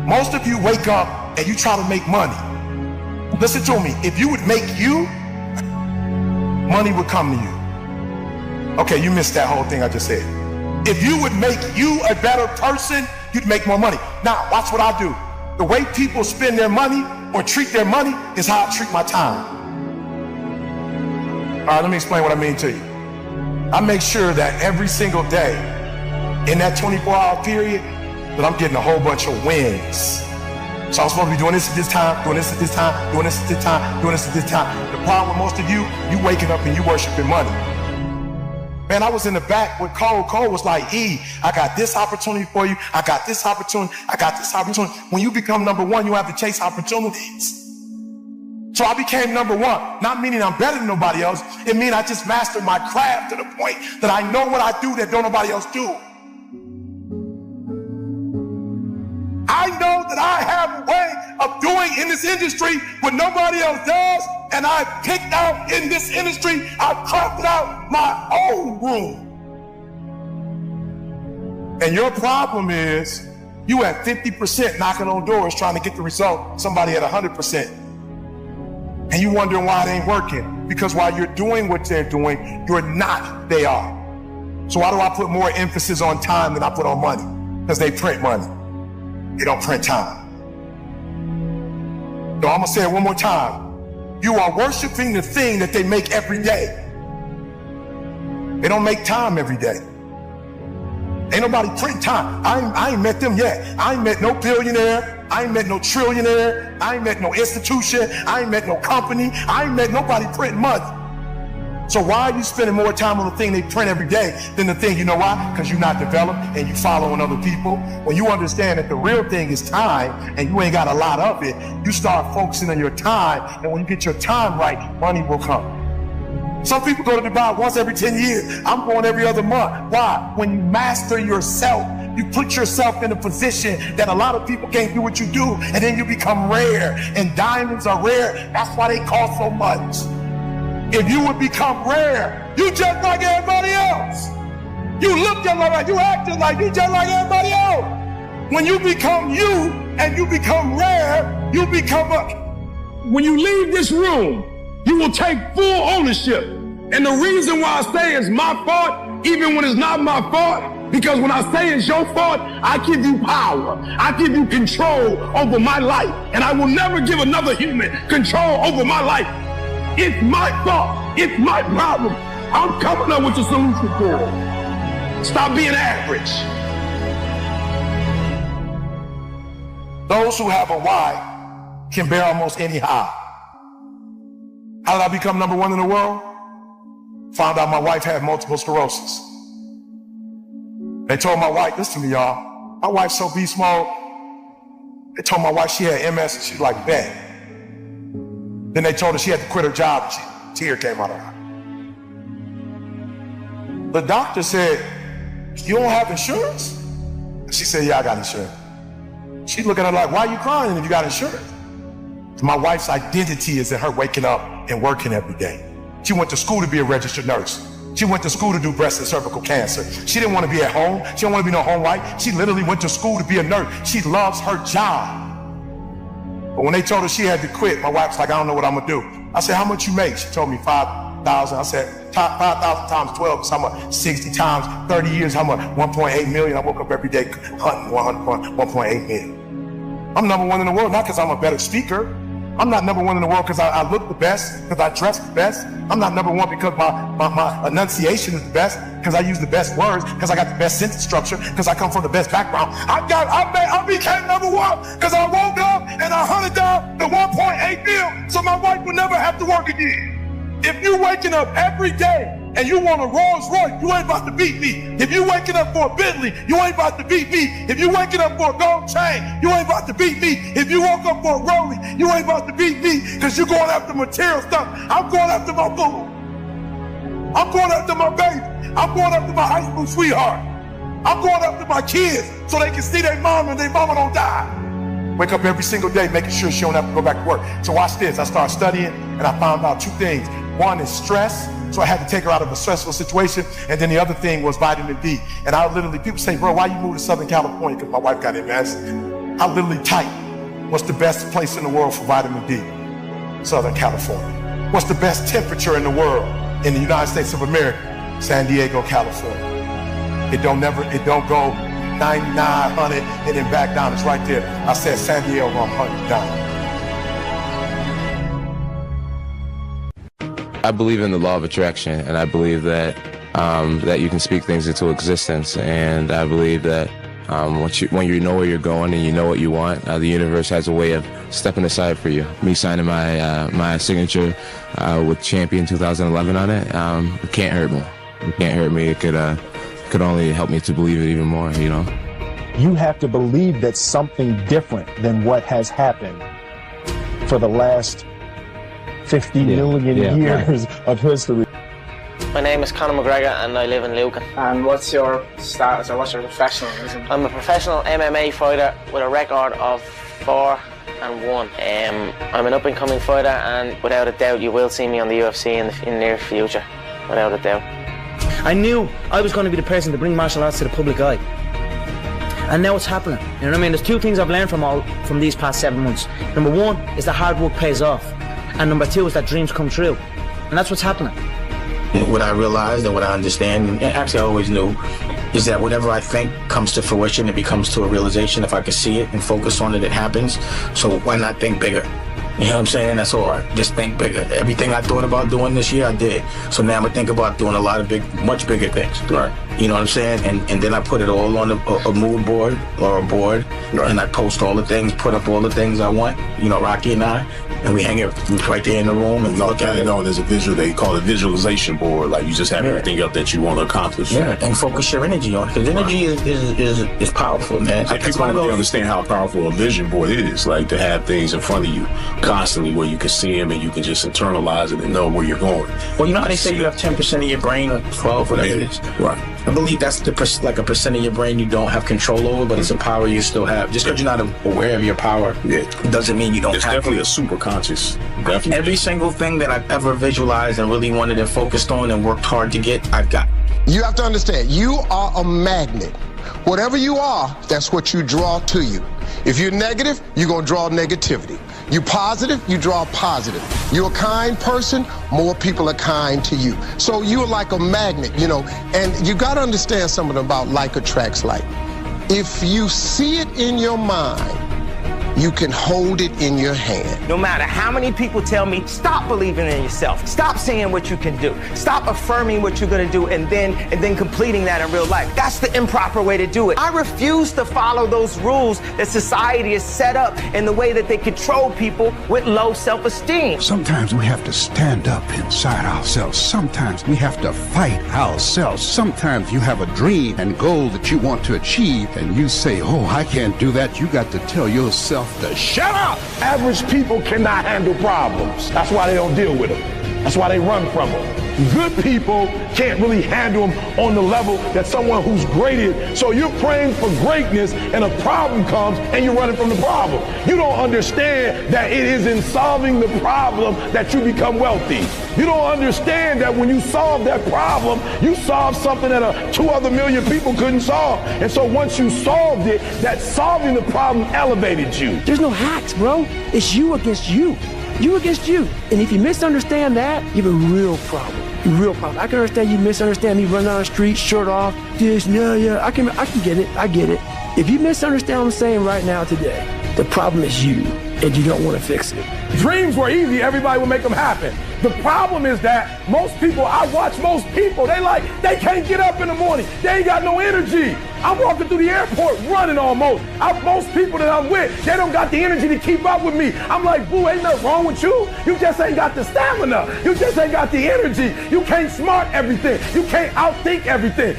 Most of you wake up and you try to make money. Listen to me, if you would make you, money would come to you. Okay, you missed that whole thing I just said. If you would make you a better person, you'd make more money. Now, watch what I do. The way people spend their money or treat their money is how I treat my time. All right, let me explain what I mean to you. I make sure that every single day in that 24-hour period that I'm getting a whole bunch of wins. So I'm supposed to be doing this at this time, doing this at this time, doing this at this time, doing this at this time. The problem with most of you waking up and you worshiping money. Man, I was in the back with Cole. Cole was like, E, I got this opportunity for you. I got this opportunity. I got this opportunity. When you become number one, you have to chase opportunities. So I became number one, not meaning I'm better than nobody else. It means I just mastered my craft to the point that I know what I do that don't nobody else do. I know that I have a way of doing in this industry what nobody else does, and I've picked out in this industry, I've crafted out my own room. And your problem is you at 50% knocking on doors trying to get the result, somebody at 100%. And you wondering why it ain't working. Because while you're doing what they're doing, you're not, they are. So why do I put more emphasis on time than I put on money? Because they print money. They don't print time. So I'm gonna say it one more time. You are worshiping the thing that they make every day. They don't make time every day. Ain't nobody print time. I ain't met them yet. I ain't met no billionaire. I ain't met no trillionaire. I ain't met no institution. I ain't met no company. I ain't met nobody printing money. So why are you spending more time on the thing they print every day than the thing, you know why? Because you're not developed and you following other people. When you understand that the real thing is time and you ain't got a lot of it, you start focusing on your time, and when you get your time right, money will come. Some people go to Dubai once every 10 years. I'm going every other month. Why? When you master yourself, you put yourself in a position that a lot of people can't do what you do, and then you become rare. And diamonds are rare. That's why they cost so much. If you would become rare, you just like everybody else. You look just like, you act just like you just like everybody else. When you become you and you become rare, you become a... When you leave this room, you will take full ownership. And the reason why I say it's my fault, even when it's not my fault, because when I say it's your fault, I give you power. I give you control over my life. And I will never give another human control over my life. It's my fault. It's my problem. I'm coming up with a solution for it. Stop being average. Those who have a why can bear almost any how. How did I become number one in the world? Found out my wife had multiple sclerosis. They told my wife, listen to me, y'all. My wife's so beast mode. They told my wife she had MS and she's like, bet. Then they told her she had to quit her job and tear came out of her. The doctor said, you don't have insurance? She said, yeah, I got insurance. She looking at her like, why are you crying if you got insurance? My wife's identity is in her waking up and working every day. She went to school to be a registered nurse. She went to school to do breast and cervical cancer. She didn't want to be at home. She didn't want to be no home wife. She literally went to school to be a nurse. She loves her job. But when they told her she had to quit, my wife's like, I don't know what I'm gonna do. I said, how much you make? She told me 5,000. I said, 5,000 times 12 is how much? 60 times 30 years, how much? 1.8 million. I woke up every day hunting 1.8 million. I'm number one in the world, not because I'm a better speaker. I'm not number one in the world because I look the best, because I dress the best. I'm not number one because my enunciation is the best, because I use the best words, because I got the best sentence structure, because I come from the best background. I became number one because I woke up and I hunted down the 1.8 mil so my wife would never have to work again. If you waking up every day and you want a Rolls Royce, you ain't about to beat me. If you waking up for a Bentley, you ain't about to beat me. If you waking up for a gold chain, you ain't about to beat me. If you woke up for a Rollie, you ain't about to beat me, because you're going after material stuff. I'm going after my boo. I'm going after my baby. I'm going after my high school sweetheart. I'm going after my kids so they can see their mom and their mama don't die. Wake up every single day making sure she don't have to go back to work. So watch this. I started studying and I found out two things. One is stress. So I had to take her out of a stressful situation. And then the other thing was vitamin D. And I literally, people say, bro, why you moved to Southern California? Because my wife got MS. I literally typed, what's the best place in the world for vitamin D? Southern California. What's the best temperature in the world in the United States of America? San Diego, California. It don't go 99, 100, and then back down. It's right there. I said San Diego, 100 down. I believe in the law of attraction, and I believe that that you can speak things into existence. And I believe that when you know where you're going and you know what you want, the universe has a way of stepping aside for you. Me signing my signature with Champion 2011 on it, it can't hurt me. It can't hurt me. It could only help me to believe it even more, you know? You have to believe that something different than what has happened for the last 50 million years of history. My name is Conor McGregor and I live in Lucan. And what's your status, or what's your professionalism? I'm a professional MMA fighter with a record of 4-1. I'm an up-and-coming fighter, and without a doubt you will see me on the UFC in the near future, without a doubt. I knew I was going to be the person to bring martial arts to the public eye. And now it's happening. You know what I mean? There's two things I've learned from these past 7 months. Number one is that hard work pays off. And number two is that dreams come true. And that's what's happening. What I realized and what I understand, and actually I always knew, is that whatever I think comes to fruition, it becomes to a realization. If I can see it and focus on it, it happens. So why not think bigger? You know what I'm saying? That's all. Just think bigger. Everything I thought about doing this year, I did. So now I'm gonna think about doing a lot of much bigger things. Right. You know what I'm saying? And then I put it all on a mood board or a board, right. And I post all the things, put up all the things I want. You know, Rocky and I, and we hang it right there in the room and look at it. There's a visual, they call it visualization board. Like you just have everything up that you want to accomplish. Yeah, and focus your energy on it, because energy is powerful, man. People don't really understand how powerful a vision board is. Like to have things in front of you constantly where you can see them and you can just internalize it and know where you're going. Well, you know how they say you have 10% of your brain or 12, whatever it is. Right. I believe that's like a percent of your brain you don't have control over, but it's a power you still have. Just because you're not aware of your power, doesn't mean you don't have it. It's definitely a super conscious. Definitely. Every single thing that I've ever visualized and really wanted and focused on and worked hard to get, I've got. You have to understand, you are a magnet. Whatever you are, that's what you draw to you. If you're negative, you're going to draw negativity. You positive, you draw positive. You're a kind person, more people are kind to you. So you're like a magnet, you know, and you got to understand something about like attracts like. If you see it in your mind, you can hold it in your hand. No matter how many people tell me, stop believing in yourself. Stop saying what you can do. Stop affirming what you're gonna do and then completing that in real life. That's the improper way to do it. I refuse to follow those rules that society has set up in the way that they control people with low self-esteem. Sometimes we have to stand up inside ourselves. Sometimes we have to fight ourselves. Sometimes you have a dream and goal that you want to achieve and you say, oh, I can't do that. You got to tell yourself to shut up. Average people cannot handle problems. That's why they don't deal with them. That's why they run from them. Good people can't really handle them on the level that someone who's great is. So you're praying for greatness and a problem comes and you're running from the problem. You don't understand that it is in solving the problem that you become wealthy. You don't understand that when you solve that problem, you solve something that 2 other million people couldn't solve. And so once you solved it, that solving the problem elevated you. There's no hacks, bro. It's you against you. You against you. And if you misunderstand that, you have a real problem. A real problem. I can understand you misunderstand me running down the street, shirt off, this, yeah. I can get it. I get it. If you misunderstand what I'm saying right now today, the problem is you, and you don't want to fix it. Dreams were easy. Everybody would make them happen. The problem is that most people, I watch most people, they can't get up in the morning. They ain't got no energy. I'm walking through the airport running almost. Most people that I'm with, they don't got the energy to keep up with me. I'm like, boo, ain't nothing wrong with you. You just ain't got the stamina. You just ain't got the energy. You can't smart everything. You can't outthink everything.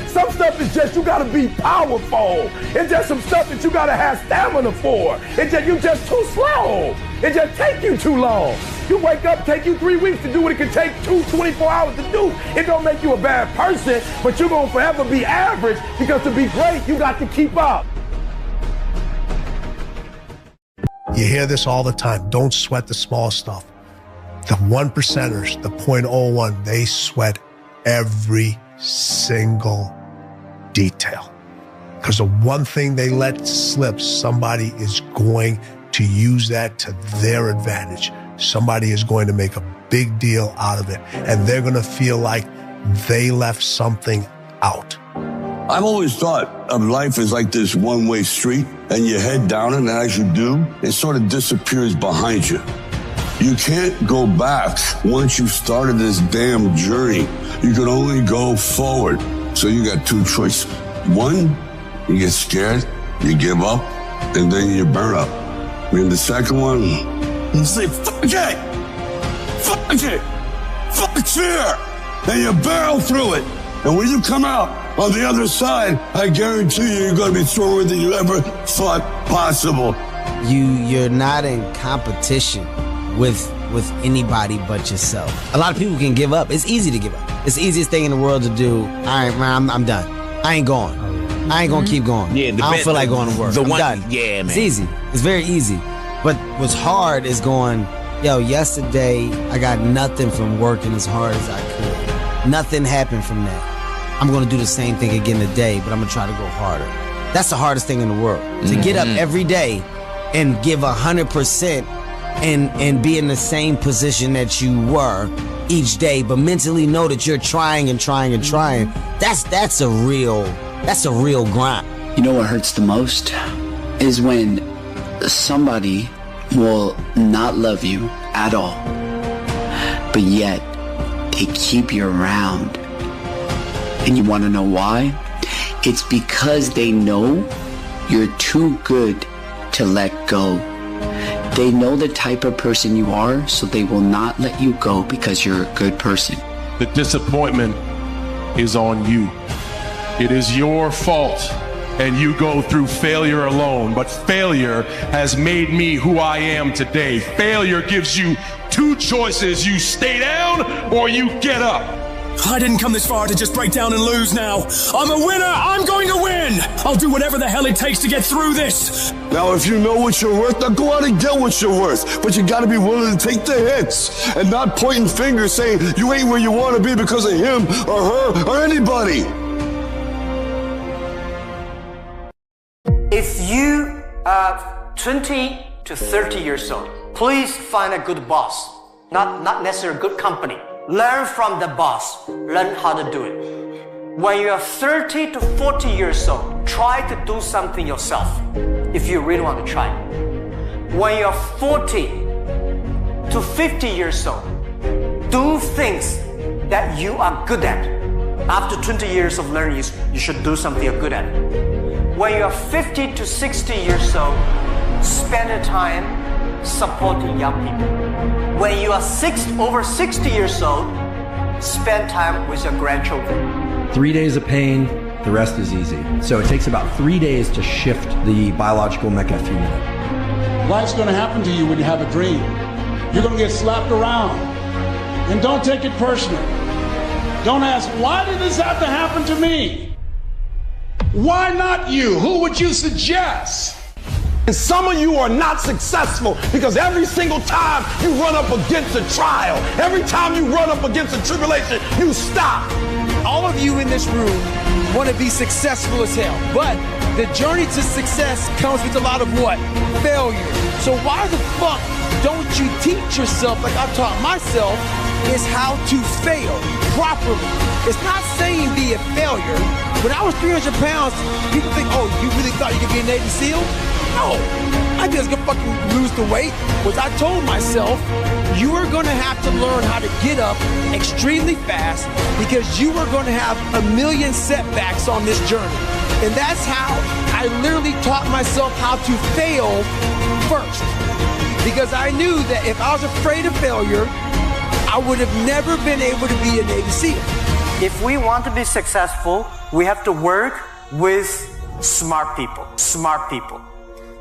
Some stuff is just, you gotta be powerful. It's just some stuff that you gotta have stamina for. You just too slow. It just take you too long. You wake up, take you 3 weeks to do what it can take 24 hours to do. It don't make you a bad person, but you're gonna forever be average, because to be great, you got to keep up. You hear this all the time. Don't sweat the small stuff. The 1%ers, the 0.01, they sweat every single detail. Because the one thing they let slip, somebody is going to use that to their advantage. Somebody is going to make a big deal out of it, and they're going to feel like they left something out. I've always thought of life as like this one-way street, and you head down it, and as you do, it sort of disappears behind you. You can't go back once you've started this damn journey. You can only go forward. So you got 2 choices. One, you get scared, you give up, and then you burn up. And the second one, you say, fuck it! Fuck it! Fuck fear! And you barrel through it. And when you come out on the other side, I guarantee you're going to be stronger than you ever thought possible. You're not in competition with anybody but yourself. A lot of people can give up. It's easy to give up. It's the easiest thing in the world to do. All right, man, I'm done. I ain't going. I ain't gonna keep going. I don't feel like going to work. I'm done. Yeah, man. It's easy. It's very easy. But what's hard is going, yesterday I got nothing from working as hard as I could. Nothing happened from that. I'm gonna do the same thing again today, but I'm gonna try to go harder. That's the hardest thing in the world. To get up every day and give 100% and be in the same position that you were each day, but mentally know that you're trying and trying and trying. That's a real grind. You know what hurts the most is when somebody will not love you at all, but yet they keep you around. And you want to know why? It's because they know you're too good to let go. They know the type of person you are, so they will not let you go because you're a good person. The disappointment is on you. It is your fault, and you go through failure alone. But failure has made me who I am today. Failure gives you two choices. You stay down or you get up. I didn't come this far to just break down and lose now. I'm a winner. I'm going to win. I'll do whatever the hell it takes to get through this. Now, if you know what you're worth, now go out and get what you're worth. But you got to be willing to take the hits and not pointing fingers saying you ain't where you want to be because of him or her or anybody. If you are 20 to 30 years old, please find a good boss, not necessarily a good company. Learn from the boss. Learn how to do it. When you are 30 to 40 years old, try to do something yourself if you really want to try. When you are 40 to 50 years old, do things that you are good at. After 20 years of learning, you should do something you're good at. When you are 50 to 60 years old, spend the time supporting young people. When you are over 60 years old, spend time with your grandchildren. 3 days of pain, the rest is easy. So it takes about 3 days to shift the biological mechanism. Life's going to happen to you when you have a dream. You're going to get slapped around. And don't take it personal. Don't ask, why did this have to happen to me? Why not you? Who would you suggest? And some of you are not successful because every single time you run up against a trial, every time you run up against a tribulation, you stop. All of you in this room want to be successful as hell, but the journey to success comes with a lot of what? Failure. So why the fuck don't you teach yourself, like I've taught myself, is how to fail properly. It's not saying be a failure. When I was 300 pounds, people think, oh, you really thought you could be a Navy SEAL? No, I just gonna fucking lose the weight. Was I told myself, you are gonna have to learn how to get up extremely fast because you are gonna have a million setbacks on this journey. And that's how I literally taught myself how to fail first. Because I knew that if I was afraid of failure, I would have never been able to be a Navy SEAL. If we want to be successful, we have to work with smart people. Smart people.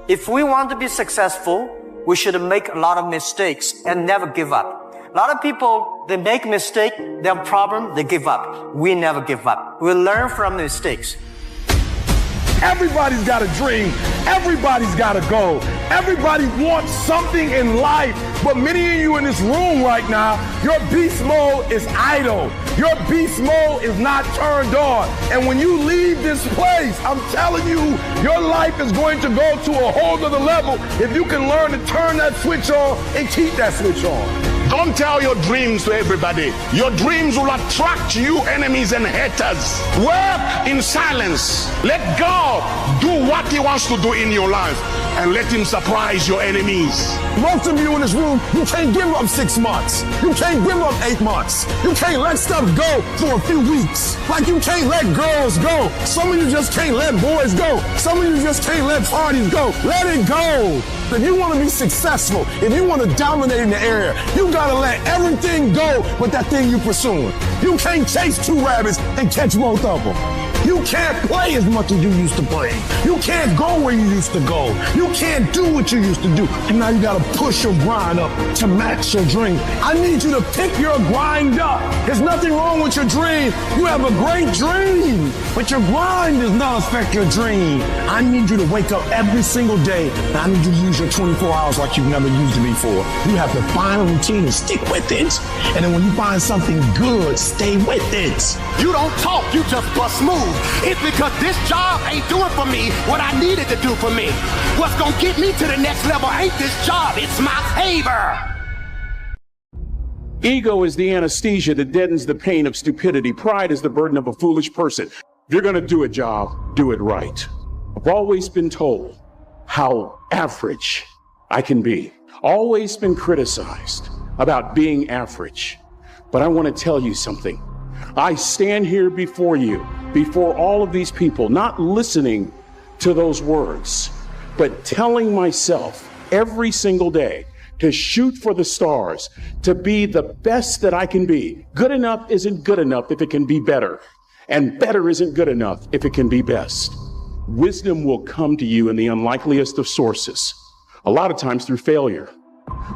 If we want to be successful, we should make a lot of mistakes and never give up. A lot of people, they make a mistake, they have a problem, they give up. We never give up. We learn from mistakes. Everybody's got a dream. Everybody's got a goal. Everybody wants something in life. But many of you in this room right now, your beast mode is idle. Your beast mode is not turned on. And when you leave this place, I'm telling you, your life is going to go to a whole other level if you can learn to turn that switch on and keep that switch on. Don't tell your dreams to everybody. Your dreams will attract you enemies and haters. Work in silence. Let God do what He wants to do in your life and let Him surprise your enemies. Most of you in this room, you can't give up 6 months. You can't give up 8 months. You can't let stuff go for a few weeks. Like you can't let girls go. Some of you just can't let boys go. Some of you just can't let parties go. Let it go. If you want to be successful, if you want to dominate in the area, you got to let everything go with that thing you're pursuing. You can't chase 2 rabbits and catch both of them. You can't play as much as you used to play. You can't go where you used to go. You can't do what you used to do. And now you got to push your grind up to match your dream. I need you to pick your grind up. There's nothing wrong with your dream. You have a great dream, but your grind does not affect your dream. I need you to wake up every single day, and I need you to use your 24 hours like you've never used it before. You have to find a routine and stick with it. And then when you find something good, stay with it. You don't talk, you just bust moves. It's because this job ain't doing for me what I needed to do for me. What's gonna get me to the next level ain't this job, it's my favor. Ego is the anesthesia that deadens the pain of stupidity. Pride is the burden of a foolish person. If you're gonna do a job, do it right. I've always been told how average I can be. always been criticized about being average. But I want to tell you something. I stand here before you, before all of these people, not listening to those words, but telling myself every single day to shoot for the stars, to be the best that I can be. Good enough isn't good enough if it can be better, and better isn't good enough if it can be best. Wisdom will come to you in the unlikeliest of sources, a lot of times through failure.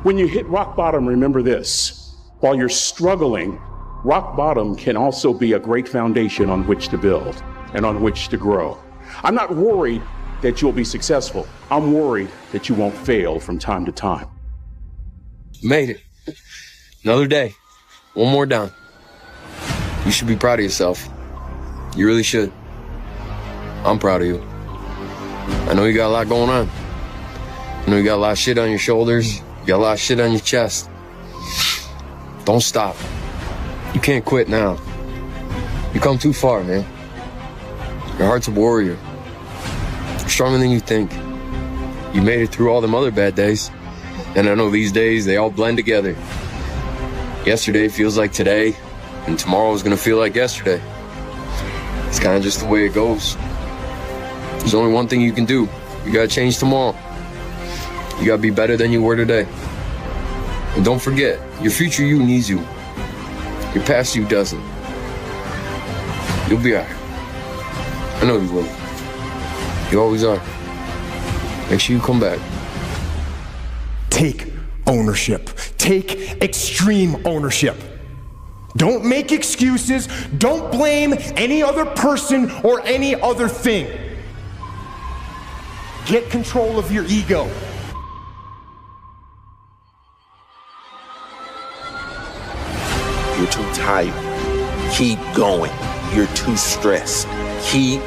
When you hit rock bottom, remember this: while you're struggling, rock bottom can also be a great foundation on which to build and on which to grow. I'm not worried that you'll be successful. I'm worried that you won't fail from time to time. Made it. Another day. One more down. You should be proud of yourself. You really should. I'm proud of you. I know you got a lot going on. I know you got a lot of shit on your shoulders. You got a lot of shit on your chest. Don't stop. You can't quit now. You come too far, man. Your heart's a warrior. You're stronger than you think. You made it through all them other bad days. And I know these days, they all blend together. Yesterday feels like today, and tomorrow is gonna feel like yesterday. It's kind of just the way it goes. There's only one thing you can do. You gotta change tomorrow. You gotta be better than you were today. And don't forget, your future you needs you. Your past you doesn't. You'll be alright. I know you will. You always are. Make sure you come back. Take ownership. Take extreme ownership. Don't make excuses. Don't blame any other person or any other thing. Get control of your ego. You're too tired. Keep going. You're too stressed. Keep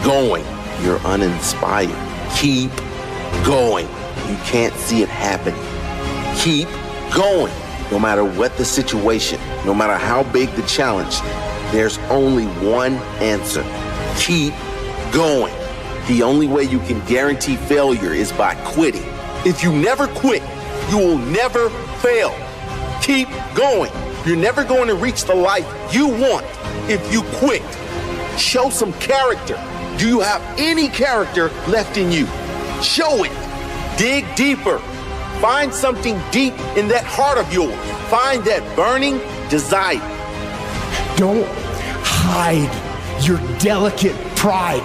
going. You're uninspired. Keep going. You can't see it happening. Keep going. No matter what the situation, no matter how big the challenge, there's only one answer. Keep going. The only way you can guarantee failure is by quitting. If you never quit, you will never fail. Keep going. You're never going to reach the life you want if you quit. Show some character. Do you have any character left in you? Show it. Dig deeper. Find something deep in that heart of yours. Find that burning desire. Don't hide your delicate pride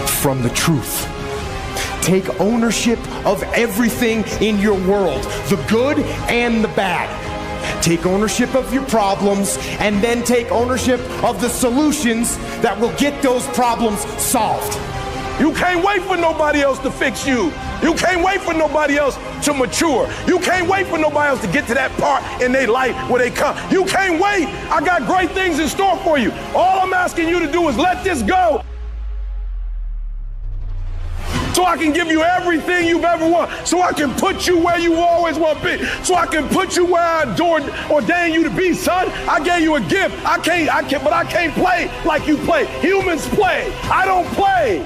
from the truth. Take ownership of everything in your world, the good and the bad. Take ownership of your problems and then take ownership of the solutions that will get those problems solved. You can't wait for nobody else to fix you. You can't wait for nobody else to mature. You can't wait for nobody else to get to that part in their life where they come. You can't wait. I got great things in store for you. All I'm asking you to do is let this go, so I can give you everything you've ever wanted, so I can put you where you always want to be, so I can put you where I ordained you to be, son. I gave you a gift. But I can't play like you play. Humans play. I don't play.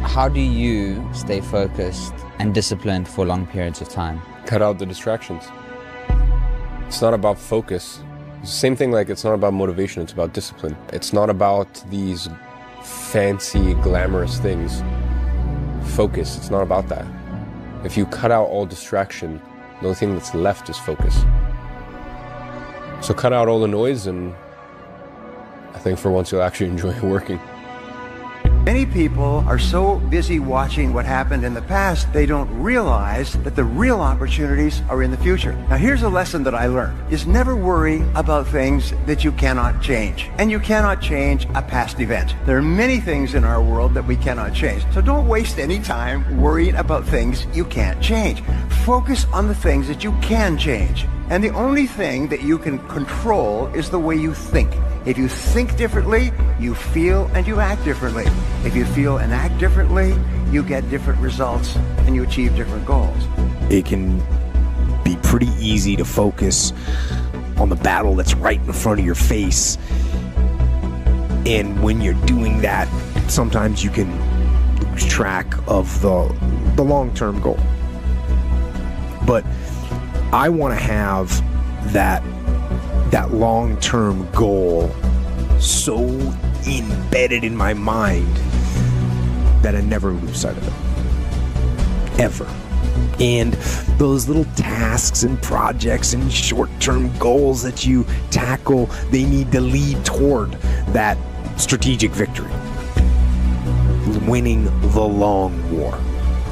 How do you stay focused and disciplined for long periods of time? Cut out the distractions. It's not about focus. It's the same thing, like it's not about motivation, it's about discipline. It's not about these fancy, glamorous things. Focus, it's not about that. If you cut out all distraction, the only thing that's left is focus. So cut out all the noise, and I think for once you'll actually enjoy working. Many people are so busy watching what happened in the past, they don't realize that the real opportunities are in the future. Now here's a lesson that I learned, is never worry about things that you cannot change. And you cannot change a past event. There are many things in our world that we cannot change. So don't waste any time worrying about things you can't change. Focus on the things that you can change. And the only thing that you can control is the way you think. If you think differently, you feel and you act differently. If you feel and act differently, you get different results and you achieve different goals. It can be pretty easy to focus on the battle that's right in front of your face. And when you're doing that, sometimes you can lose track of the the long-term goal. But I want to have that long-term goal so embedded in my mind that I never lose sight of it. Ever. And those little tasks and projects and short-term goals that you tackle, they need to lead toward that strategic victory. Winning the long war.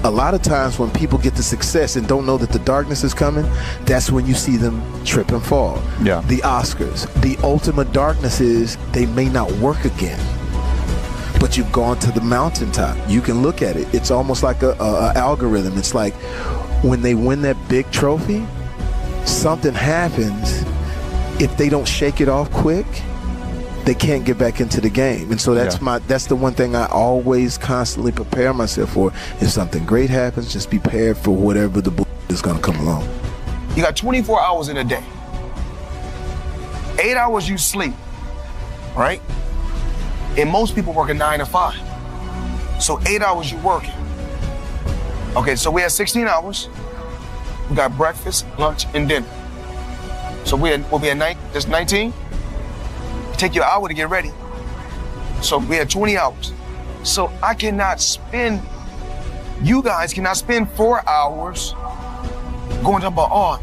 A lot of times when people get to success and don't know that the darkness is coming, that's when you see them trip and fall. Yeah. The Oscars. The ultimate darkness is they may not work again. But you've gone to the mountaintop. You can look at it. It's almost like a algorithm. It's like when they win that big trophy, something happens. If they don't shake it off quick, they can't get back into the game. And so that's the one thing I always constantly prepare myself for. If something great happens, just be prepared for whatever the is going to come along. You got 24 hours in a day. 8 hours you sleep, right? And most people work a 9 to 5. So 8 hours you working. Okay, so we have 16 hours. We got breakfast, lunch, and dinner. So we'll be at just 19. Take you an hour to get ready. So we had 20 hours. So you guys cannot spend 4 hours going about, oh,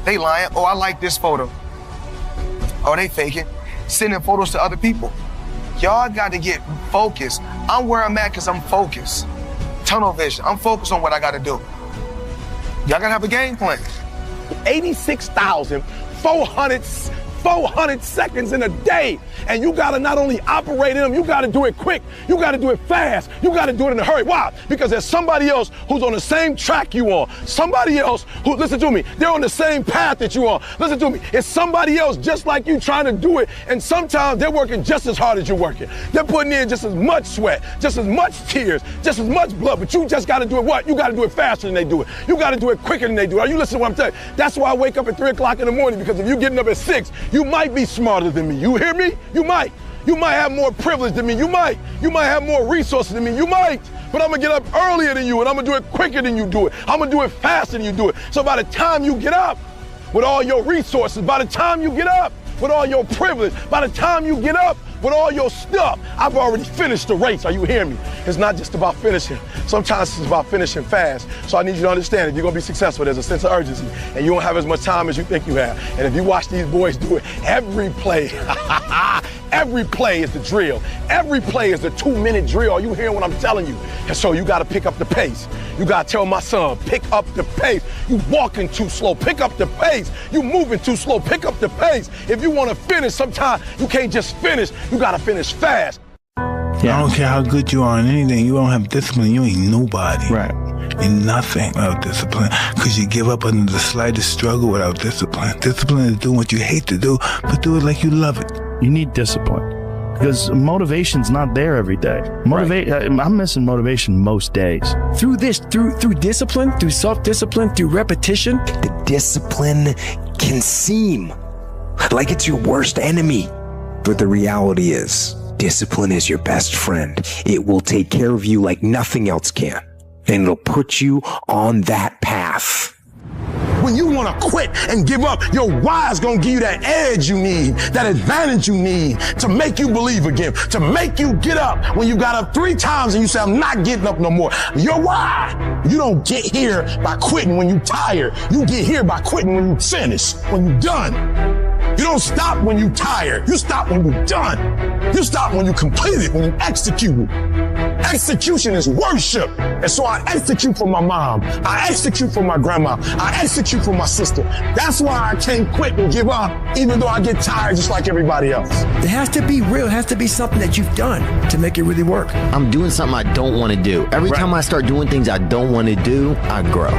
they lying. Oh, I like this photo. Oh, they faking. Sending photos to other people. Y'all got to get focused. I'm where I'm at because I'm focused. Tunnel vision. I'm focused on what I got to do. Y'all got to have a game plan. 400 seconds in a day. And you gotta not only operate in them, you gotta do it quick. You gotta do it fast. You gotta do it in a hurry. Why? Because there's somebody else who's on the same track you on. Somebody else who, listen to me, they're on the same path that you on. Listen to me, it's somebody else just like you trying to do it. And sometimes they're working just as hard as you're working. They're putting in just as much sweat, just as much tears, just as much blood, but you just gotta do it what? You gotta do it faster than they do it. You gotta do it quicker than they do it. Are you listening to what I'm telling you? That's why I wake up at 3 o'clock in the morning, because if you're getting up at 6, you might be smarter than me. You hear me? You might. You might have more privilege than me. You might. You might have more resources than me. You might. But I'm gonna get up earlier than you, and I'm gonna do it quicker than you do it. I'm gonna do it faster than you do it. So by the time you get up with all your resources, by the time you get up with all your privilege, by the time you get up with all your stuff, I've already finished the race. Are you hearing me? It's not just about finishing. Sometimes it's about finishing fast. So I need you to understand, if you're gonna be successful, there's a sense of urgency, and you don't have as much time as you think you have. And if you watch these boys do it, every play, every play is the drill. Every play is the 2-minute drill. Are you hearing what I'm telling you? And so you gotta pick up the pace. You gotta tell my son, pick up the pace. You walking too slow, pick up the pace. You moving too slow, pick up the pace. If you wanna finish, sometimes you can't just finish. You gotta finish fast. Yeah. I don't care how good you are in anything. You don't have discipline, you ain't nobody. Right. You're nothing without discipline, because you give up under the slightest struggle without discipline. Discipline is doing what you hate to do, but do it like you love it. You need discipline, because motivation's not there every day. I'm missing motivation most days. Through discipline, through self-discipline, through repetition. The discipline can seem like it's your worst enemy, but the reality is, discipline is your best friend. It will take care of you like nothing else can, and it'll put you on that path. When you want to quit and give up, your why is going to give you that edge you need, that advantage you need to make you believe again, to make you get up when you got up 3 times and you say, I'm not getting up no more. Your why. You don't get here by quitting when you're tired. You get here by quitting when you finish, when you're done. You don't stop when you're tired. You stop when you're done. You stop when you complete it, when you execute it. Execution is worship. And so I execute for my mom. I execute for my grandma. I execute for my sister. That's why I can't quit and give up, even though I get tired just like everybody else. It has to be real. It has to be something that you've done to make it really work. I'm doing something I don't want to do. Every time I start doing things I don't want to do, I grow.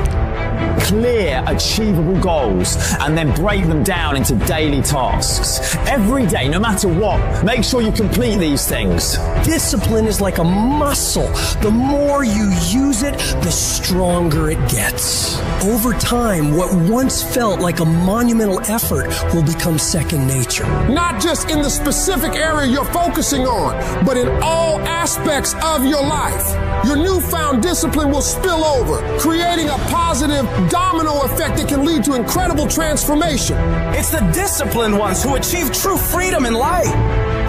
Clear, achievable goals, and then break them down into daily tasks. Every day, no matter what, make sure you complete these things. Discipline is like a muscle. The more you use it, the stronger it gets. over time, what once felt like a monumental effort will become second nature. Not just in the specific area you're focusing on, but in all aspects of your life. Your newfound discipline will spill over, creating a positive domino effect that can lead to incredible transformation. It's the disciplined ones who achieve true freedom in life.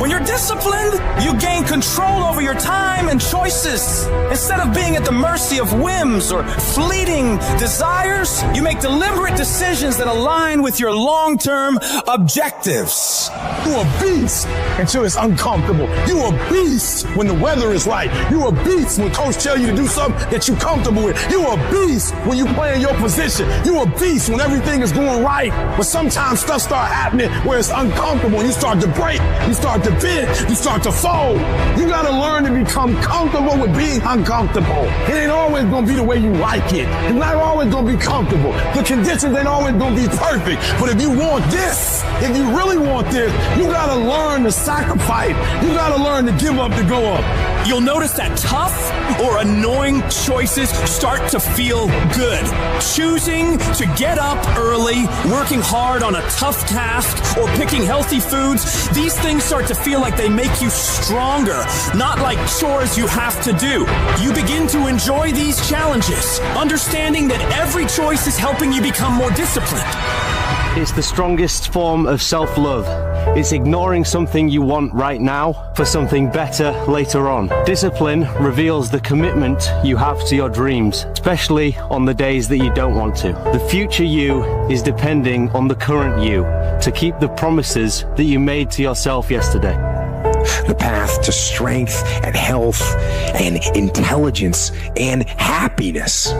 When you're disciplined, you gain control over your time and choices. Instead of being at the mercy of whims or fleeting desires, you make deliberate decisions that align with your long-term objectives. You're a beast until it's uncomfortable. You're a beast when the weather is right. You're a beast when coach tells you to do something that you're comfortable with. You're a beast when you play in your position. You're a beast when everything is going right. But sometimes stuff starts happening where it's uncomfortable and you start to break. You start to bend. You start to fold. You got to learn to become comfortable with being uncomfortable. It ain't always going to be the way you like it. It's not always going to be comfortable. The conditions ain't always going to be perfect. But if you want this, if you really want this, you got to learn to sacrifice. You got to learn to give up to go up. You'll notice that tough or annoying choices start to feel good. Choosing to get up early, working hard on a tough task, or picking healthy foods, these things start to feel like they make you stronger, not like chores you have to do. You begin to enjoy these challenges, understanding that every choice is helping you become more disciplined. It's the strongest form of self-love. It's ignoring something you want right now for something better later on. Discipline reveals the commitment you have to your dreams, especially on the days that you don't want to. The future you is depending on the current you to keep the promises that you made to yourself yesterday. The path to strength and health and intelligence and happiness.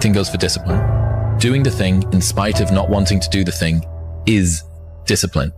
Same goes for discipline. Doing the thing in spite of not wanting to do the thing is discipline.